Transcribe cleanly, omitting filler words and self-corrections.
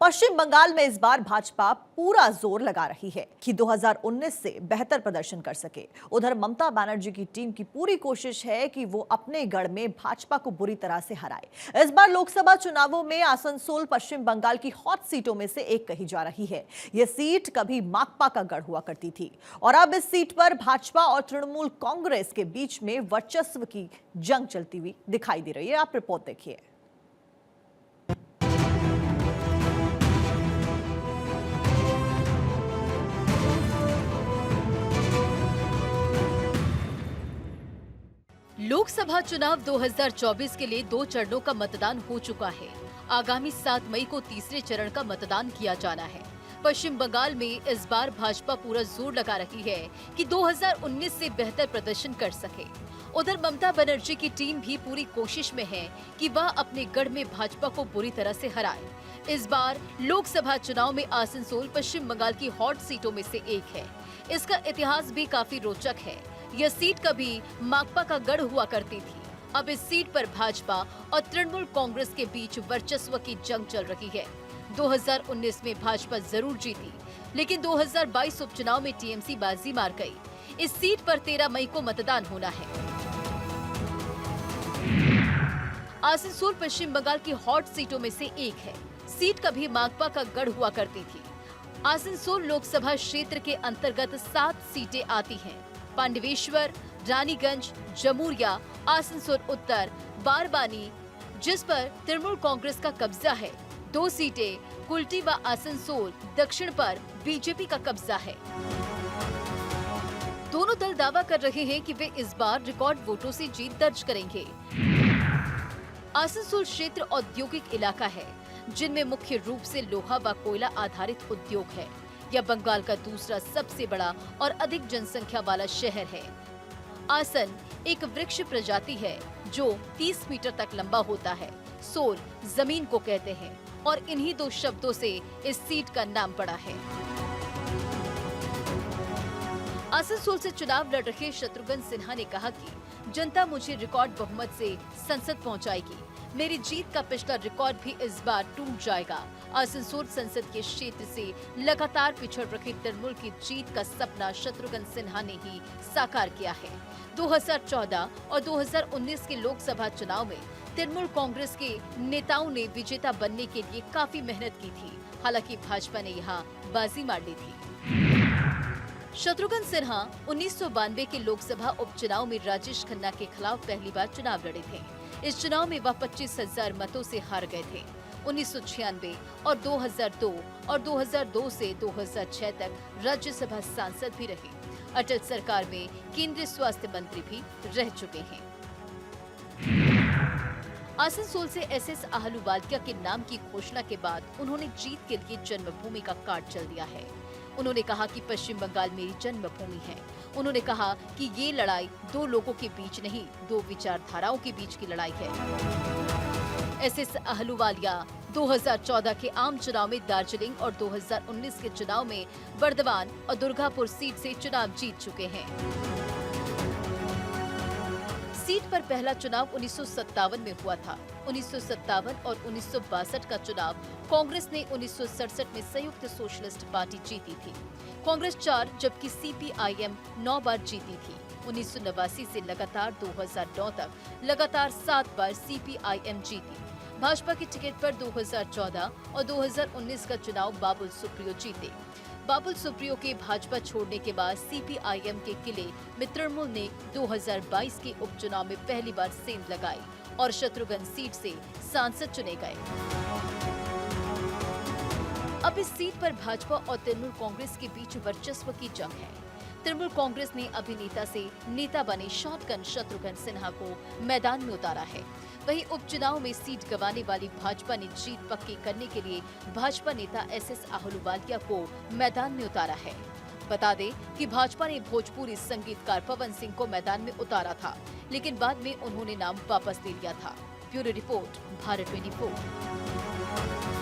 पश्चिम बंगाल में इस बार भाजपा पूरा जोर लगा रही है कि 2019 से बेहतर प्रदर्शन कर सके। उधर ममता बनर्जी की टीम की पूरी कोशिश है कि वो अपने गढ़ में भाजपा को बुरी तरह से हराए। इस बार लोकसभा चुनावों में आसनसोल पश्चिम बंगाल की हॉट सीटों में से एक कही जा रही है। यह सीट कभी माकपा का गढ़ हुआ करती थी और अब इस सीट पर भाजपा और तृणमूल कांग्रेस के बीच में वर्चस्व की जंग चलती हुई दिखाई दे रही है। आप रिपोर्ट देखिए। लोकसभा चुनाव 2024 के लिए 2 चरणों का मतदान हो चुका है। आगामी 7 मई को तीसरे चरण का मतदान किया जाना है। पश्चिम बंगाल में इस बार भाजपा पूरा जोर लगा रही है कि 2019 से बेहतर प्रदर्शन कर सके। उधर ममता बनर्जी की टीम भी पूरी कोशिश में है कि वह अपने गढ़ में भाजपा को बुरी तरह से हराए। इस बार लोकसभा चुनाव में आसनसोल पश्चिम बंगाल की हॉट सीटों में से एक है। इसका इतिहास भी काफी रोचक है। यह सीट कभी माकपा का गढ़ हुआ करती थी। अब इस सीट पर भाजपा और तृणमूल कांग्रेस के बीच वर्चस्व की जंग चल रही है। 2019 में भाजपा जरूर जीती, लेकिन 2022 उपचुनाव में टीएमसी बाजी मार गई। इस सीट पर 13 मई को मतदान होना है। आसनसोल पश्चिम बंगाल की हॉट सीटों में से एक है। सीट कभी माकपा का गढ़ हुआ करती थी। आसनसोल लोकसभा क्षेत्र के अंतर्गत 7 सीटें आती हैं। पांडवेश्वर, रानीगंज, जमूरिया, आसनसोल उत्तर, बारबानी, जिस पर तृणमूल कांग्रेस का कब्जा है। 2 सीटें कुल्टी व आसनसोल दक्षिण पर बीजेपी का कब्जा है। दोनों दल दावा कर रहे हैं कि वे इस बार रिकॉर्ड वोटों से जीत दर्ज करेंगे। आसनसोल क्षेत्र औद्योगिक इलाका है, जिनमें मुख्य रूप से लोहा व कोयला आधारित उद्योग है। यह बंगाल का दूसरा सबसे बड़ा और अधिक जनसंख्या वाला शहर है। आसन एक वृक्ष प्रजाति है जो 30 मीटर तक लंबा होता है। सोल जमीन को कहते हैं और इन्हीं 2 शब्दों से इस सीट का नाम पड़ा है। आसनसोल से चुनाव लड़ रहे शत्रुघ्न सिन्हा ने कहा कि जनता मुझे रिकॉर्ड बहुमत से संसद पहुंचाएगी। मेरी जीत का पिछला रिकॉर्ड भी इस बार टूट जाएगा। आसनसोल संसद के क्षेत्र से लगातार पिछड़ रही तृणमूल की जीत का सपना शत्रुघ्न सिन्हा ने ही साकार किया है। 2014 और 2019 के लोकसभा चुनाव में तृणमूल कांग्रेस के नेताओं ने विजेता बनने के लिए काफी मेहनत की थी। हालांकि भाजपा ने यहाँ बाजी मार ली थी। शत्रुघ्न सिन्हा 1992 के लोकसभा उपचुनाव में राजेश खन्ना के खिलाफ पहली बार चुनाव लड़े थे। इस चुनाव में वह 25,000 मतों से हार गए थे। 1996 और 2002 और 2002 से 2006 तक राज्यसभा सांसद भी रहे। अटल सरकार में केंद्रीय स्वास्थ्य मंत्री भी रह चुके हैं। आसनसोल से एसएस आहलूवालिया के नाम की घोषणा के बाद उन्होंने जीत के लिए जन्मभूमि का कार्ड चल दिया है। उन्होंने कहा कि पश्चिम बंगाल मेरी जन्मभूमि है। उन्होंने कहा कि ये लड़ाई 2 लोगों के बीच नहीं, 2 विचारधाराओं के बीच की लड़ाई है। एसएस आहलूवालिया 2014 के आम चुनाव में दार्जिलिंग और 2019 के चुनाव में बर्दवान और दुर्गापुर सीट से चुनाव जीत चुके हैं। सीट पर पहला चुनाव 1957 में हुआ था। 1957 और 1962 का चुनाव कांग्रेस ने 1967 में संयुक्त सोशलिस्ट पार्टी जीती थी। कांग्रेस 4 जबकि सीपीआईएम 9 बार जीती थी। 1989 से लगातार 2009 तक लगातार 7 बार सीपीआईएम जीती। भाजपा के टिकट पर 2014 और 2019 का चुनाव बाबुल सुप्रियो जीते। बाबुल सुप्रियो के भाजपा छोड़ने के बाद सीपीआईएम के किले में तृणमूल ने 2022 के उपचुनाव में पहली बार सेंध लगाई और शत्रुघ्न सीट से सांसद चुने गए। अब इस सीट पर भाजपा और तृणमूल कांग्रेस के बीच वर्चस्व की जंग है। तृणमूल कांग्रेस ने अभिनेता से नेता बने शॉटगन शत्रुघ्न सिन्हा को मैदान में उतारा है। वहीं उपचुनाव में सीट गंवाने वाली भाजपा ने जीत पक्की करने के लिए भाजपा नेता एसएस आहलूवालिया को मैदान में उतारा है। बता दें कि भाजपा ने भोजपुरी संगीतकार पवन सिंह को मैदान में उतारा था, लेकिन बाद में उन्होंने नाम वापस ले लिया था। Bureau report, Bharat 24।